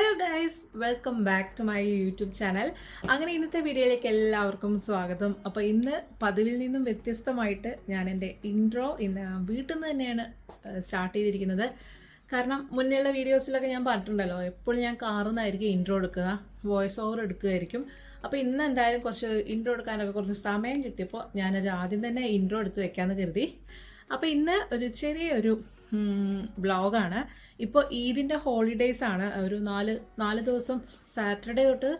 Hello guys, welcome back to my YouTube channel. അങ്ങനെ ഇന്നത്തെ വീഡിയോയിലേക്ക് എല്ലാവർക്കും സ്വാഗതം. അപ്പോൾ ഇന്ന് പതിവിൽ നിന്നും വ്യത്യസ്തമായിട്ട് ഞാൻ എൻ്റെ ഇൻട്രോ ഇന്ന് വീട്ടിൽ നിന്ന് തന്നെയാണ് സ്റ്റാർട്ട് ചെയ്തിരിക്കുന്നത്. കാരണം മുന്നേയുള്ള വീഡിയോസിലൊക്കെ ഞാൻ പറഞ്ഞിട്ടുണ്ടല്ലോ, എപ്പോഴും ഞാൻ കാറിൽ നിന്നായിരിക്കും ഇൻട്രോ എടുക്കുക, വോയിസ് ഓവർ എടുക്കുകയായിരിക്കും. അപ്പോൾ ഇന്ന് എന്തായാലും കുറച്ച് ഇൻട്രോ എടുക്കാനൊക്കെ കുറച്ച് സമയം കിട്ടിയപ്പോൾ ഞാനൊരു ആദ്യം തന്നെ ഇൻട്രോ എടുത്ത് വെക്കാമെന്ന് കരുതി. അപ്പോൾ ഇന്ന് ഒരു ചെറിയൊരു വ്ളോഗാണ്. ഇപ്പോൾ ഈദിൻ്റെ ഹോളിഡേയ്സ് ആണ്. ഒരു നാല് ദിവസം സാറ്റർഡേ തൊട്ട്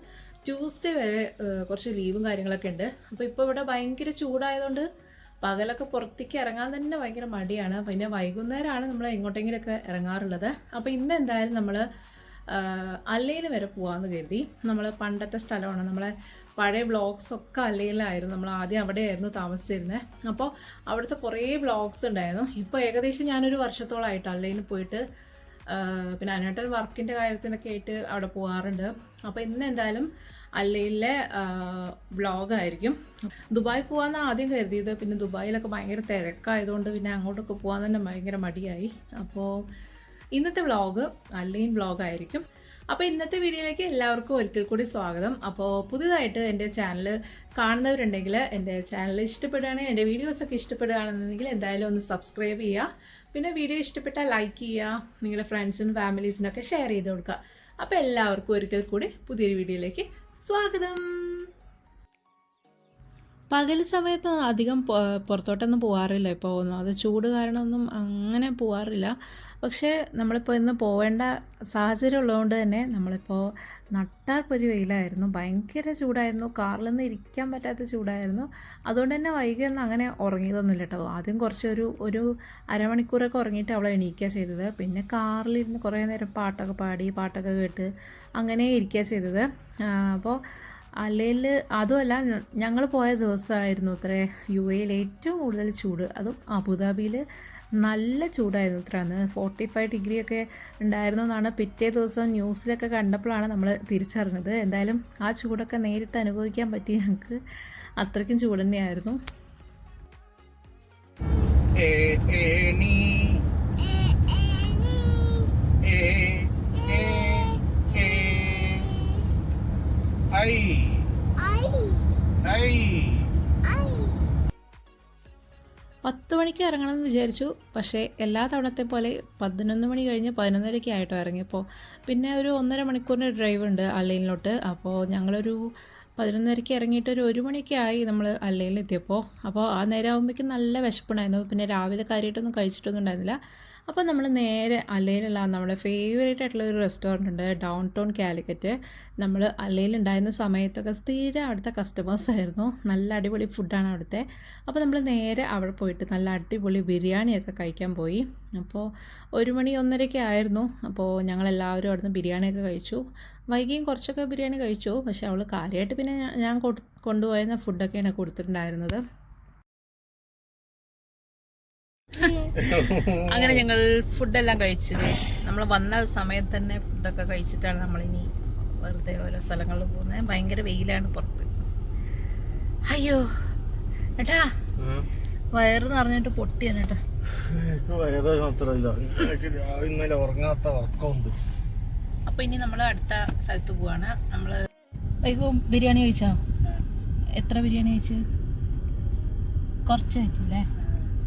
ട്യൂസ്ഡേ വരെ കുറച്ച് ലീവും കാര്യങ്ങളൊക്കെ ഉണ്ട്. അപ്പോൾ ഇപ്പോൾ ഇവിടെ ഭയങ്കര ചൂടായതുകൊണ്ട് പകലൊക്കെ പുറത്തേക്ക് ഇറങ്ങാൻ തന്നെ ഭയങ്കര മടിയാണ്. പിന്നെ വൈകുന്നേരമാണ് നമ്മൾ എങ്ങോട്ടെങ്കിലുമൊക്കെ ഇറങ്ങാറുള്ളത്. അപ്പോൾ ഇന്ന് എന്തായാലും നമ്മൾ അല്ലയിൽ വരെ പോകാമെന്ന് കരുതി. നമ്മൾ പണ്ടത്തെ സ്ഥലമാണ്, നമ്മളെ പഴയ വ്ളോഗ്സ് ഒക്കെ അല്ലയിലായിരുന്നു. നമ്മൾ ആദ്യം അവിടെയായിരുന്നു താമസിച്ചിരുന്നത്. അപ്പോൾ അവിടുത്തെ കുറേ വ്ളോഗ്സ് ഉണ്ടായിരുന്നു. ഇപ്പോൾ ഏകദേശം ഞാനൊരു വർഷത്തോളമായിട്ട് അല്ലയിൽ പോയിട്ട്, പിന്നെ അതിനായിട്ട് വർക്കിൻ്റെ കാര്യത്തിനൊക്കെ ആയിട്ട് അവിടെ പോകാറുണ്ട്. അപ്പോൾ ഇന്ന് എന്തായാലും അല്ലയിലെ വ്ളോഗായിരിക്കും. ദുബായ് പോകാമെന്ന് ആദ്യം കരുതിയത്, പിന്നെ ദുബായിലൊക്കെ ഭയങ്കര തിരക്കായതുകൊണ്ട് പിന്നെ അങ്ങോട്ടൊക്കെ പോകാൻ തന്നെ ഭയങ്കര മടിയായി. അപ്പോൾ ഇന്നത്തെ വ്ളോഗ് അല്ലൈൻ വ്ളോഗായിരിക്കും. അപ്പോൾ ഇന്നത്തെ വീഡിയോയിലേക്ക് എല്ലാവർക്കും ഒരിക്കൽ കൂടി സ്വാഗതം. അപ്പോൾ പുതിയതായിട്ട് എൻ്റെ ചാനൽ കാണുന്നവരുണ്ടെങ്കിൽ എൻ്റെ ചാനൽ ഇഷ്ടപ്പെടുകയാണെങ്കിൽ, എൻ്റെ വീഡിയോസൊക്കെ ഇഷ്ടപ്പെടുകയാണെന്നുണ്ടെങ്കിൽ എന്തായാലും ഒന്ന് സബ്സ്ക്രൈബ് ചെയ്യുക. പിന്നെ വീഡിയോ ഇഷ്ടപ്പെട്ടാൽ ലൈക്ക് ചെയ്യുക, നിങ്ങളുടെ ഫ്രണ്ട്സിനും ഫാമിലീസിനൊക്കെ ഷെയർ ചെയ്ത് കൊടുക്കുക. അപ്പോൾ എല്ലാവർക്കും ഒരിക്കൽ കൂടി പുതിയൊരു വീഡിയോയിലേക്ക് സ്വാഗതം. പകൽ സമയത്ത് അധികം പുറത്തോട്ടൊന്നും പോകാറില്ല. ഇപ്പോൾ അത് ചൂട് കാരണമൊന്നും അങ്ങനെ പോകാറില്ല. പക്ഷേ നമ്മളിപ്പോൾ ഇന്ന് പോവേണ്ട സാഹചര്യം ഉള്ളതുകൊണ്ട് തന്നെ നമ്മളിപ്പോൾ നട്ടാൽ പൊരി വെയിലായിരുന്നു, ഭയങ്കര ചൂടായിരുന്നു, കാറിലൊന്നും ഇരിക്കാൻ പറ്റാത്ത ചൂടായിരുന്നു. അതുകൊണ്ട് തന്നെ വൈകിയൊന്നും അങ്ങനെ ഉറങ്ങിയതൊന്നുമില്ല കേട്ടോ. ആദ്യം ഒരു അരമണിക്കൂറൊക്കെ ഉറങ്ങിയിട്ട് അവളെ എണീക്കുക ചെയ്തത്. പിന്നെ കാറിലിരുന്ന് കുറേ നേരം പാട്ടൊക്കെ പാടി പാട്ടൊക്കെ കേട്ട് അങ്ങനെ ഇരിക്കുക ചെയ്തത്. അപ്പോൾ അല്ലെങ്കിൽ അതുമല്ല, ഞങ്ങൾ പോയ ദിവസമായിരുന്നു അത്രേ യു എയിൽ ഏറ്റവും കൂടുതൽ ചൂട്. അതും അബുദാബിയിൽ നല്ല ചൂടായിരുന്നു അത്ര. അന്ന് 45 ഡിഗ്രിയൊക്കെ ഉണ്ടായിരുന്നു എന്നാണ് പിറ്റേ ദിവസം ന്യൂസിലൊക്കെ കണ്ടപ്പോഴാണ് നമ്മൾ തിരിച്ചറിഞ്ഞത്. എന്തായാലും ആ ചൂടൊക്കെ നേരിട്ട് അനുഭവിക്കാൻ പറ്റി ഞങ്ങൾക്ക്. അത്രയ്ക്കും ചൂട് തന്നെയായിരുന്നു. പത്ത് മണിക്ക് ഇറങ്ങണമെന്ന് വിചാരിച്ചു. പക്ഷേ എല്ലാ തവണത്തെ പോലെ 11 മണി കഴിഞ്ഞ് 11:30 ആയിട്ടോ ഇറങ്ങിയപ്പോൾ. പിന്നെ ഒരു 1.5 മണിക്കൂറിൻ്റെ ഡ്രൈവ് ഉണ്ട് അല്ലയിലോട്ട്. അപ്പോൾ ഞങ്ങളൊരു 11:30 ഇറങ്ങിയിട്ട് ഒരു 1 മണിയൊക്കെ ആയി നമ്മൾ അല്ലയിൽ എത്തിയപ്പോൾ. അപ്പോൾ ആ നേരം ആകുമ്പോഴേക്കും നല്ല വിശപ്പുണ്ടായിരുന്നു. പിന്നെ രാവിലെ കാര്യമായിട്ടൊന്നും കഴിച്ചിട്ടൊന്നും ഉണ്ടായിരുന്നില്ല. അപ്പോൾ നമ്മൾ നേരെ അല്ലയിലുള്ള നമ്മുടെ ഫേവറേറ്റ് ആയിട്ടുള്ള ഒരു റെസ്റ്റോറൻറ്റ് ഉണ്ട്, ഡൗൺ ടൗൺ കാലിക്കറ്റ്. നമ്മൾ അല്ലയിലുണ്ടായിരുന്ന സമയത്തൊക്കെ സ്ഥിരം അവിടുത്തെ കസ്റ്റമേഴ്സ് ആയിരുന്നു. നല്ല അടിപൊളി ഫുഡാണ് അവിടുത്തെ. അപ്പോൾ നമ്മൾ നേരെ അവിടെ പോയിട്ട് നല്ല അടിപൊളി ബിരിയാണിയൊക്കെ കഴിക്കാൻ പോയി. അപ്പോൾ 1 മണി 1:30 ആയിരുന്നു. അപ്പോൾ ഞങ്ങളെല്ലാവരും അവിടുന്ന് ബിരിയാണിയൊക്കെ കഴിച്ചു. വൈകിയും കുറച്ചൊക്കെ ബിരിയാണി കഴിച്ചു. പക്ഷേ അവൾ കാര്യമായിട്ട് പിന്നെ ഞാൻ കൊണ്ടുപോയിരുന്ന ഫുഡൊക്കെയാണ് കൊടുത്തിട്ടുണ്ടായിരുന്നത്. അങ്ങനെ ഞങ്ങൾ ഫുഡെല്ലാം കഴിച്ചു. നമ്മൾ വന്ന സമയത്ത് തന്നെ ഫുഡൊക്കെ കഴിച്ചിട്ടാണ് നമ്മളിനി വെറുതെ ഓരോ സ്ഥലങ്ങളിൽ പോകുന്നത്. ഭയങ്കര വെയിലാണ് പുറത്ത്. അയ്യോ ഏട്ടാ, വയറ് നിറഞ്ഞിട്ട് പൊട്ടിയാണ് കേട്ടോ. അപ്പൊ ഇനി നമ്മൾ അടുത്ത സ്ഥലത്ത് പോവാണ്. നമ്മള് വൈകും ബിരിയാണി കഴിച്ചോ? എത്ര ബിരിയാണി കഴിച്ചു? കുറച്ച് കഴിച്ചല്ലേ?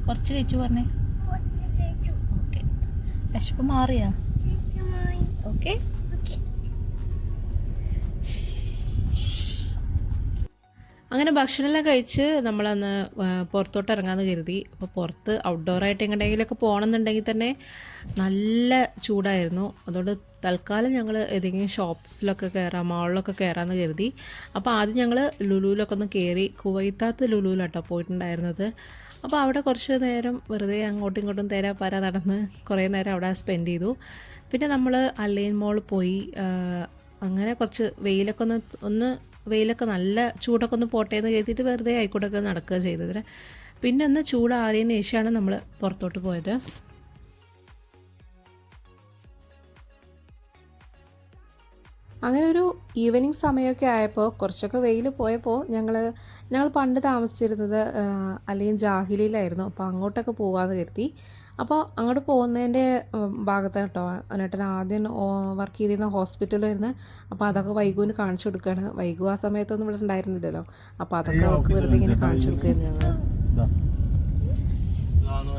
കുറച്ച് കഴിച്ചു പറഞ്ഞേ. ഓക്കെ, വിശപ്പ് മാറിയാ? ഓക്കെ. അങ്ങനെ ഭക്ഷണമെല്ലാം കഴിച്ച് നമ്മളന്ന് പുറത്തോട്ട് ഇറങ്ങാമെന്ന് കരുതി. അപ്പോൾ പുറത്ത് ഔട്ട്ഡോറായിട്ട് എങ്ങോട്ടെങ്കിലുമൊക്കെ പോകണമെന്നുണ്ടെങ്കിൽ തന്നെ നല്ല ചൂടായിരുന്നു. അതുകൊണ്ട് തൽക്കാലം ഞങ്ങൾ ഏതെങ്കിലും ഷോപ്സിലൊക്കെ കയറാം, മാളിലൊക്കെ കയറാമെന്ന് കരുതി. അപ്പോൾ ആദ്യം ഞങ്ങൾ ലുലുവിലൊക്കെ ഒന്ന് കയറി. കുവൈത്താത്ത് ലുലുവിലാട്ടോ പോയിട്ടുണ്ടായിരുന്നത്. അപ്പോൾ അവിടെ കുറച്ച് നേരം വെറുതെ അങ്ങോട്ടും ഇങ്ങോട്ടും പര നടന്ന് കുറേ നേരം അവിടെ സ്പെൻഡ് ചെയ്തു. പിന്നെ നമ്മൾ അല്ലൈൻ മോൾ പോയി. അങ്ങനെ കുറച്ച് വെയിലൊക്കെ നല്ല ചൂടൊക്കെ ഒന്ന് പോട്ടെ എന്ന് കരുതിയിട്ട് വെറുതെ ആയിക്കോട്ടൊക്കെ നടക്കുക ചെയ്തത്. പിന്നെ ഒന്ന് ചൂടാറിയതിന് ശേഷമാണ് നമ്മൾ പുറത്തോട്ട് പോയത്. അങ്ങനെ ഒരു ഈവനിങ് സമയമൊക്കെ ആയപ്പോൾ കുറച്ചൊക്കെ വെയിൽ പോയപ്പോൾ ഞങ്ങൾ പണ്ട് താമസിച്ചിരുന്നത് അല്ലെങ്കിൽ ജാഹിലിയിലായിരുന്നു. അപ്പോൾ അങ്ങോട്ടൊക്കെ പോകാമെന്ന് കരുതി. അപ്പോൾ അങ്ങോട്ട് പോകുന്നതിൻ്റെ ഭാഗത്ത് കേട്ടോ എന്നിട്ട് ആദ്യം വർക്ക് ചെയ്തിരുന്ന ഹോസ്പിറ്റലായിരുന്നു. അപ്പോൾ അതൊക്കെ വൈകുവിന് കാണിച്ചു കൊടുക്കുകയാണ്. വൈകു ആ സമയത്തൊന്നും ഇവിടെ ഉണ്ടായിരുന്നില്ലല്ലോ. അപ്പോൾ അതൊക്കെ അവർക്ക് വെറുതെ ഇങ്ങനെ കാണിച്ചു കൊടുക്കുകയായിരുന്നു ഞങ്ങൾ.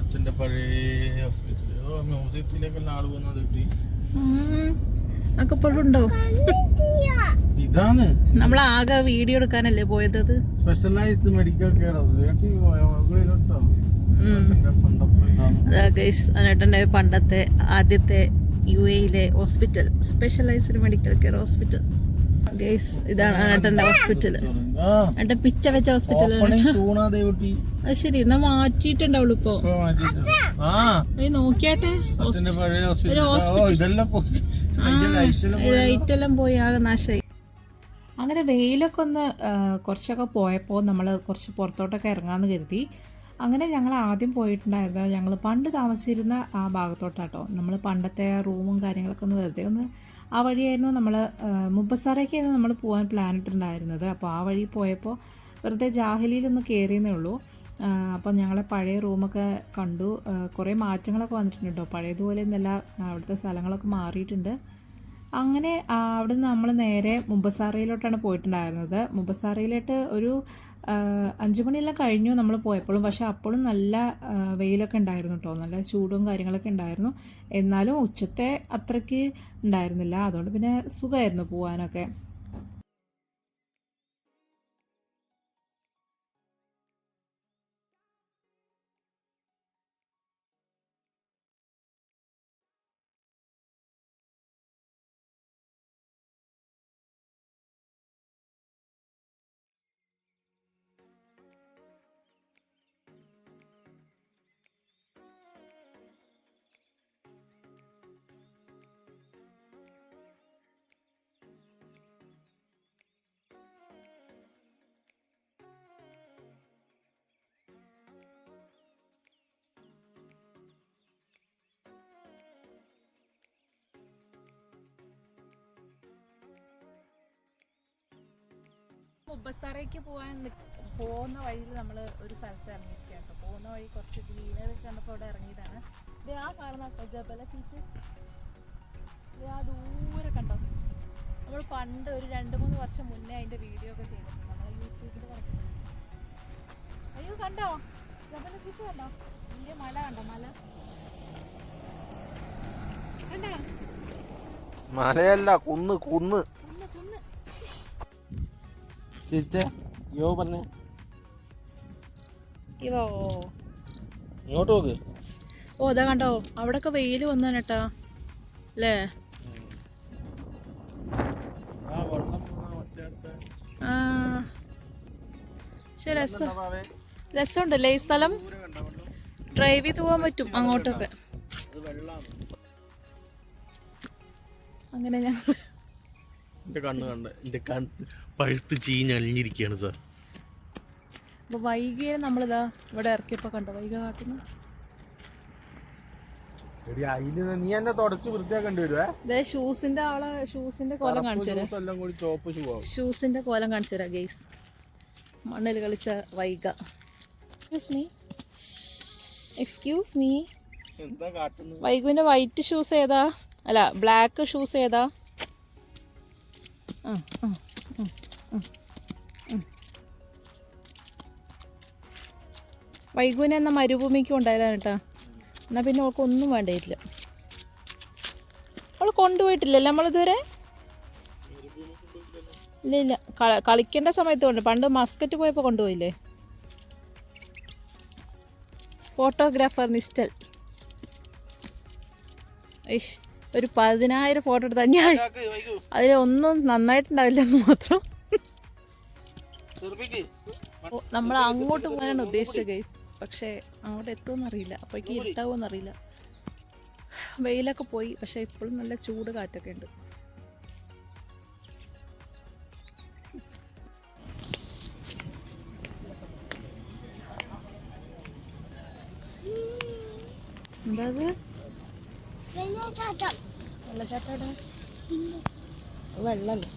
അച്ഛൻ്റെ പഴയ ഹോസ്പിറ്റൽ മ്യൂസിയത്തിലേക്കെല്ലാം ആൾ പോകുന്നത് കിട്ടി. ഉണ്ടോ? ഇതാണ് നമ്മൾ ആകെ വീഡിയോ എടുക്കാനല്ലേ പോയത്. അത് സ്പെഷ്യലൈസ്ഡ് മെഡിക്കൽ കെയർ അനേട്ടൻ്റെ പണ്ടത്തെ ആദ്യത്തെ UAE hospital, specialised medical care hospital. Guys ഇതാണ് അനേട്ടൻ്റെ ഹോസ്പിറ്റൽ. അനേട്ടൻ പിച്ച വെച്ച ഹോസ്പിറ്റൽ. അത് ശരി, എന്നാ മാറ്റിയിട്ടുണ്ടാവുള്ളൂ ഇപ്പൊ. നോക്കിയാട്ടെ, ലൈറ്റെല്ലാം പോയി ആകെ നാശമായി. അങ്ങനെ വെയിലൊക്കെ ഒന്ന് കുറച്ചൊക്കെ പോയപ്പോൾ നമ്മൾ കുറച്ച് പുറത്തോട്ടൊക്കെ ഇറങ്ങാമെന്ന് കരുതി. അങ്ങനെ ഞങ്ങൾ ആദ്യം പോയിട്ടുണ്ടായിരുന്നത് ഞങ്ങൾ പണ്ട് താമസിച്ചിരുന്ന ആ ഭാഗത്തോട്ടാട്ടോ. നമ്മൾ പണ്ടത്തെ റൂമും കാര്യങ്ങളൊക്കെ ഒന്ന് വെറുതെ ഒന്ന് ആ വഴിയായിരുന്നു നമ്മൾ മുബസാറയ്ക്കായിരുന്നു നമ്മൾ പോകാൻ പ്ലാൻ ഇട്ടിട്ടുണ്ടായിരുന്നത്. അപ്പോൾ ആ വഴി പോയപ്പോൾ വെറുതെ ജാഹിലിയിലൊന്ന് കയറിയെന്നേ ഉള്ളൂ. അപ്പം ഞങ്ങളെ പഴയ റൂമൊക്കെ കണ്ടു. കുറേ മാറ്റങ്ങളൊക്കെ വന്നിട്ടുണ്ട് കേട്ടോ. പഴയതുപോലെ ഒന്നല്ല, അവിടുത്തെ സ്ഥലങ്ങളൊക്കെ മാറിയിട്ടുണ്ട്. അങ്ങനെ അവിടെ നിന്ന് നമ്മൾ നേരെ മുബസാറയിലോട്ടാണ് പോയിട്ടുണ്ടായിരുന്നത്. മുബസാറയിലോട്ട് ഒരു 5 മണിയെല്ലാം കഴിഞ്ഞു നമ്മൾ പോയപ്പോഴും. പക്ഷേ അപ്പോഴും നല്ല വെയിലൊക്കെ ഉണ്ടായിരുന്നു കേട്ടോ. നല്ല ചൂടും കാര്യങ്ങളൊക്കെ ഉണ്ടായിരുന്നു. എന്നാലും ഉച്ചത്തെ അത്രയ്ക്ക് ഉണ്ടായിരുന്നില്ല. അതുകൊണ്ട് പിന്നെ സുഖമായിരുന്നു പോകാനൊക്കെ. മുബസാറയ്ക്ക് പോകുന്ന വഴിയിൽ നമ്മൾ ഒരു സ്ഥലത്ത് ഇറങ്ങിയിരിക്കുകയാണ്. പോകുന്ന വഴി കുറച്ച് ഗ്രീനറി കണ്ടപ്പോൾ അവിടെ ഇറങ്ങിയതാണ്. ഇത് ആ കാണുന്ന ജബല പീക്ക്, ആ ദൂരെ കണ്ടോ. നമ്മൾ പണ്ട് ഒരു 2-3 വർഷം മുന്നേ അതിൻ്റെ വീഡിയോ ഒക്കെ ചെയ്തിട്ടുണ്ട് നമ്മൾ യൂട്യൂബിൽ പറഞ്ഞു. അയ്യോ കണ്ടോ ജബല പീക്ക് കണ്ടോ? വലിയ മല കണ്ടോ? കണ്ടോ? മലയല്ല, കുന്ന് കുന്ന്. ഇങ്ങോട്ട് നോക്ക്. ഓ അതാ കണ്ടോ, അവിടൊക്കെ വെയില് വന്നാണ് കേട്ടാ അല്ലേ? രസമുണ്ടല്ലേ ഈ സ്ഥലം. ഡ്രൈവ് ചെയ്ത് പോകാൻ പറ്റും അങ്ങോട്ടൊക്കെ. അങ്ങനെ ഞാൻ എന്റെ കണ്ണ് കണ്ട എന്റെ പഴുത്ത് ചീഞ്ഞഴിഞ്ഞിരിക്കുകയാണ് സാർ. അപ്പൊ വൈകിയെ നമ്മളിതാ ഇവിടെ ഇറക്കിയപ്പോ കണ്ടോ വൈക കാട്ടുന്നു. നീ എന്നെ തുടച്ച് വൃത്തിയാക്കേണ്ടി വരുവേ. ഷൂസിന്റെ കോലം കാണിച്ചുതരാം. ഷൂസിന്റെ കോലം കാണിച്ചുതരാം ഗെയ്സ്. മണ്ണിൽ കളിച്ച വൈക. എക്സ്ക്യൂസ് മീ വൈകുവിന്റെ വൈറ്റ് ഷൂസ് ഏതാ? അല്ല ബ്ലാക്ക് ഷൂസ് ഏതാ? വൈകുവിനെ എന്നാ മരുഭൂമിക്ക് ഉണ്ടായതാണ് കേട്ടാ. എന്നാൽ പിന്നെ അവൾക്ക് ഒന്നും വേണ്ടിയിട്ടില്ല. അവൾ കൊണ്ടുപോയിട്ടില്ലല്ലോ നമ്മളിതുവരെ. ഇല്ല കളിക്കേണ്ട സമയത്ത് കൊണ്ട്. പണ്ട് മസ്കറ്റ് പോയപ്പോൾ കൊണ്ടുപോയില്ലേ. ഫോട്ടോഗ്രാഫർ നിസ്റ്റൽ. ഒരു 10,000 ഫോട്ടോ എടുത്ത് തന്നെയാണ്. അതിലൊന്നും നന്നായിട്ടുണ്ടാവില്ലെന്ന് മാത്രം. നമ്മൾ അങ്ങോട്ട് പോകാനാണ് ഉദ്ദേശിച്ചത് ഗൈസ്. പക്ഷേ അങ്ങോട്ട് എത്തുമെന്നറിയില്ല. അപ്പോഴേക്ക് ഇരുട്ടാവുമെന്നറിയില്ല. വെയിലൊക്കെ പോയി. പക്ഷേ ഇപ്പോഴും നല്ല ചൂട് കാറ്റൊക്കെ ഉണ്ട്. എന്താ വെള്ളച്ചാട്ടം? വെള്ളല്ലേ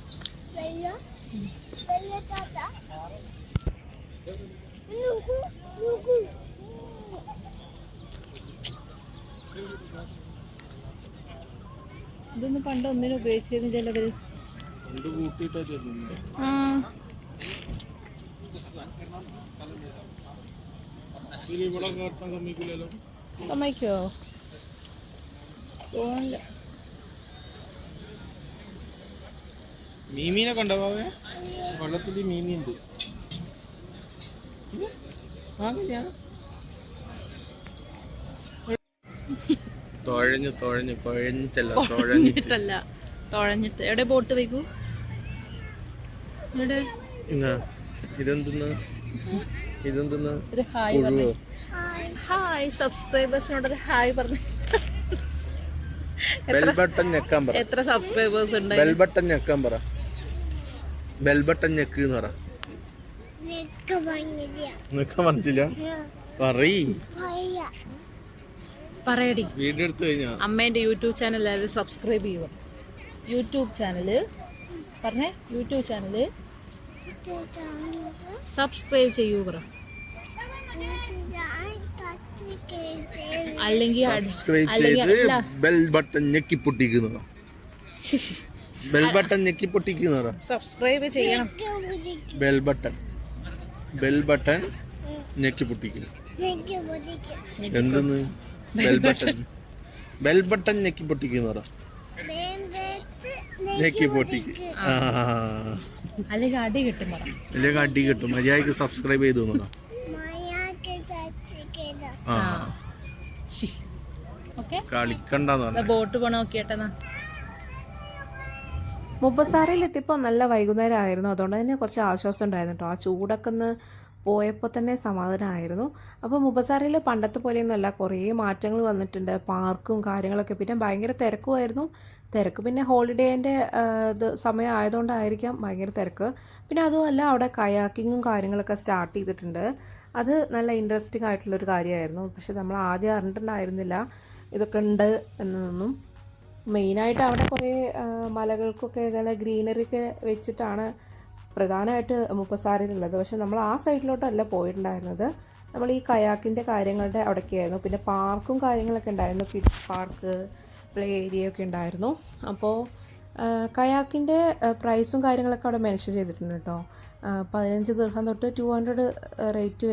ഇതൊന്നും പണ്ട് ഒന്നിനും ഉപയോഗിച്ചിരുന്നില്ലല്ലോ ഇവര്. ആ സമ്മതിക്കോ തോന്നില്ല. മീമീനെ കണ്ടോവേ വെള്ളത്തില് മീമിയുണ്ട്. തുഴഞ്ഞിട്ടല്ല തുഴഞ്ഞിട്ട്. എവിടെ ബോട്ട് വയ്ക്കൂ? ഇവിടെ ഇതെന്തെന്ന് ഒരു ഹായ് പറഞ്ഞു. ഹായ് സബ്സ്ക്രൈബേഴ്സിനോടൊരു ഹായ് പറഞ്ഞു. ബെൽ ബട്ടൺ ഞെക്കാൻ പറ. എത്ര സബ്സ്ക്രൈബേഴ്സ് ഉണ്ട്? ബെൽ ബട്ടൺ ഞെക്കാൻ പറ. ബെൽ ബട്ടൺ ഞെക്ക് എന്ന് പറ. നിനക്ക് മനസ്സില്ല? പറയടി. വീഡിയോ എടുത്തു കഴിഞ്ഞാ അമ്മേന്റെ യൂട്യൂബ് ചാനൽ സബ്സ്ക്രൈബ് ചെയ്യുക. യൂട്യൂബ് ചാനല് പറഞ്ഞേ. യൂട്യൂബ് ചാനല് സബ്സ്ക്രൈബ് ചെയ്യൂ പറ. അല്ലെങ്കിൽ സബ്സ്ക്രൈബ് ചെയ്ത് ബെൽ ബട്ടൺ ഞെക്കി പൊട്ടിക്കുന്ന. ബെൽ ബട്ടൺ ഞെക്കി പൊട്ടിക്കുന്ന. സബ്സ്ക്രൈബ് ചെയ്യണം. ബെൽ ബട്ടൺ ഞെക്കി പൊട്ടിക്കുന്നു. എന്തെന്ന് ബെൽ ബട്ടൺ ഞെക്കി പൊട്ടിക്കുന്ന. ഞെക്കി പൊട്ടിക്ക്. അല്ലെങ്കിൽ അടി കിട്ടും പറ. അല്ലെങ്കിൽ അടി കിട്ടും. മര്യാദക്ക് സബ്സ്ക്രൈബ് ചെയ്തു. കളിക്കണ്ടെന്ന് ബോട്ട് പോണ നോക്കിയേട്ടെന്നാ. മുപ്പസാറിലെത്തിയപ്പോൾ നല്ല വൈകുന്നേരം ആയിരുന്നു. അതുകൊണ്ട് തന്നെ കുറച്ച് ആശ്വാസം ഉണ്ടായിരുന്നു കേട്ടോ. ആ ചൂടൊക്കെ ഒന്ന് പോയപ്പോൾ തന്നെ സമാധാനമായിരുന്നു. അപ്പോൾ മുപ്പസാറിൽ പണ്ടത്തെ പോലെയൊന്നുമല്ല, കുറേ മാറ്റങ്ങൾ വന്നിട്ടുണ്ട്. പാർക്കും കാര്യങ്ങളൊക്കെ. പിന്നെ ഭയങ്കര തിരക്കുമായിരുന്നു. തിരക്ക് പിന്നെ ഹോളിഡേൻ്റെ സമയം ആയതുകൊണ്ടായിരിക്കാം ഭയങ്കര തിരക്ക്. പിന്നെ അതുമല്ല അവിടെ കയാക്കിങ്ങും കാര്യങ്ങളൊക്കെ സ്റ്റാർട്ട് ചെയ്തിട്ടുണ്ട്. അത് നല്ല ഇൻട്രസ്റ്റിംഗ് ആയിട്ടുള്ളൊരു കാര്യമായിരുന്നു. പക്ഷെ നമ്മൾ ആദ്യം അറിഞ്ഞിട്ടുണ്ടായിരുന്നില്ല ഇതൊക്കെ ഉണ്ട് എന്നതൊന്നും. മെയിനായിട്ട് അവിടെ കുറേ മലകൾക്കൊക്കെ ഇങ്ങനെ ഗ്രീനറി ഒക്കെ വെച്ചിട്ടാണ് പ്രധാനമായിട്ട് മുപ്പസാറിലുള്ളത്. പക്ഷെ നമ്മൾ ആ സൈഡിലോട്ടല്ല പോയിട്ടുണ്ടായിരുന്നത്. നമ്മൾ ഈ കയാക്കിൻ്റെ കാര്യങ്ങളുടെ അവിടേക്കായിരുന്നു. പിന്നെ പാർക്കും കാര്യങ്ങളൊക്കെ ഉണ്ടായിരുന്നു. കിഡ്സ് പാർക്ക്, പ്ലേ ഏരിയ ഒക്കെ ഉണ്ടായിരുന്നു. അപ്പോൾ കയാക്കിൻ്റെ പ്രൈസും കാര്യങ്ങളൊക്കെ അവിടെ മെൻഷൻ ചെയ്തിട്ടുണ്ട് കേട്ടോ. 15 ദിർഹം തൊട്ട് 200 റേറ്റ്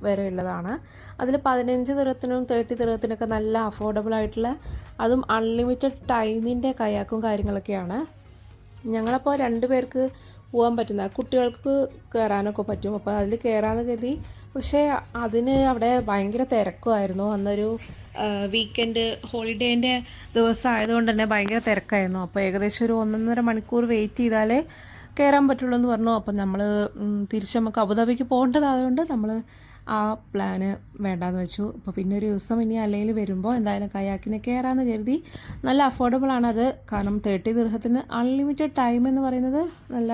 വരെ ഉള്ളതാണ്. അതിൽ 15 ദിർഹത്തിനും 30 ദിർഹത്തിനൊക്കെ നല്ല അഫോർഡബിൾ ആയിട്ടുള്ള, അതും അൺലിമിറ്റഡ് ടൈമിൻ്റെ കയാക്കും കാര്യങ്ങളൊക്കെയാണ്. ഞങ്ങളപ്പോൾ 2 പേർക്ക് പോകാൻ പറ്റുന്ന, കുട്ടികൾക്ക് കയറാനൊക്കെ പറ്റും. അപ്പോൾ അതിൽ കയറാമെന്ന് കരുതി. പക്ഷേ അതിന് അവിടെ ഭയങ്കര തിരക്കുമായിരുന്നു. അന്നൊരു വീക്കെൻഡ് ഹോളിഡേൻ്റെ ദിവസം ആയതുകൊണ്ട് തന്നെ ഭയങ്കര തിരക്കായിരുന്നു. അപ്പോൾ ഏകദേശം ഒരു 1.5 മണിക്കൂർ വെയിറ്റ് ചെയ്താലേ കയറാൻ പറ്റുള്ളൂ എന്ന് പറഞ്ഞു. അപ്പം നമ്മൾ തിരിച്ച് നമുക്ക് അബുദാബിക്ക് പോകേണ്ടതായതുകൊണ്ട് നമ്മൾ ആ പ്ലാന് വേണ്ടാന്ന് വെച്ചു. അപ്പോൾ പിന്നെ ഒരു ദിവസം ഇനി അല്ലെങ്കിൽ വരുമ്പോൾ എന്തായാലും കയാക്കിന് കയറാമെന്ന് കരുതി. നല്ല അഫോർഡബിൾ ആണത്. കാരണം 30 ദിർഹത്തിന് അൺലിമിറ്റഡ് ടൈം എന്ന് പറയുന്നത് നല്ല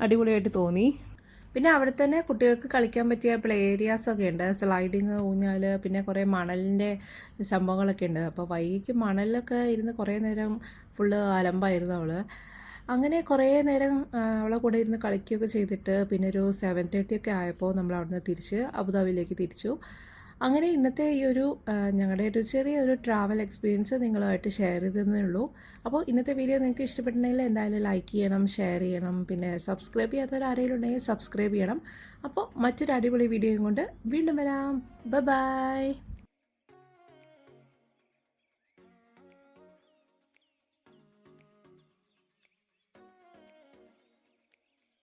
അടിപൊളിയായിട്ട് തോന്നി. പിന്നെ അവിടെ തന്നെ കുട്ടികൾക്ക് കളിക്കാൻ പറ്റിയ പ്ലേ ഏരിയാസൊക്കെ ഉണ്ട്. സ്ലൈഡിങ്, ഊഞ്ഞാൽ, പിന്നെ കുറേ മണലിൻ്റെ സംഭവങ്ങളൊക്കെ ഉണ്ട്. അപ്പോൾ വൈകിട്ട് മണലിലൊക്കെ ഇരുന്ന് കുറേ നേരം ഫുള്ള് അലമ്പായിരുന്നു അവൾ. അങ്ങനെ കുറേ നേരം അവളെ കൂടെ ഇരുന്ന് കളിക്കുകയൊക്കെ ചെയ്തിട്ട് പിന്നെ ഒരു 7:30 ഒക്കെ ആയപ്പോൾ നമ്മൾ അവിടുന്ന് തിരിച്ച് അബുദാബിയിലേക്ക് തിരിച്ചു. അങ്ങനെ ഇന്നത്തെ ഈ ഒരു ഞങ്ങളുടെ ഒരു ചെറിയൊരു ട്രാവൽ എക്സ്പീരിയൻസ് നിങ്ങളുമായിട്ട് ഷെയർ ചെയ്തതേ ഉള്ളൂ. അപ്പോൾ ഇന്നത്തെ വീഡിയോ നിങ്ങൾക്ക് ഇഷ്ടപ്പെട്ടിട്ടുണ്ടെങ്കിൽ എന്തായാലും ലൈക്ക് ചെയ്യണം, ഷെയർ ചെയ്യണം. പിന്നെ സബ്സ്ക്രൈബ് ചെയ്യാത്തവർ ആരെങ്കിലും ഉണ്ടെങ്കിൽ സബ്സ്ക്രൈബ് ചെയ്യണം. അപ്പോൾ മറ്റൊരു അടിപൊളി വീഡിയോയും കൊണ്ട് വീണ്ടും വരാം. ബൈ.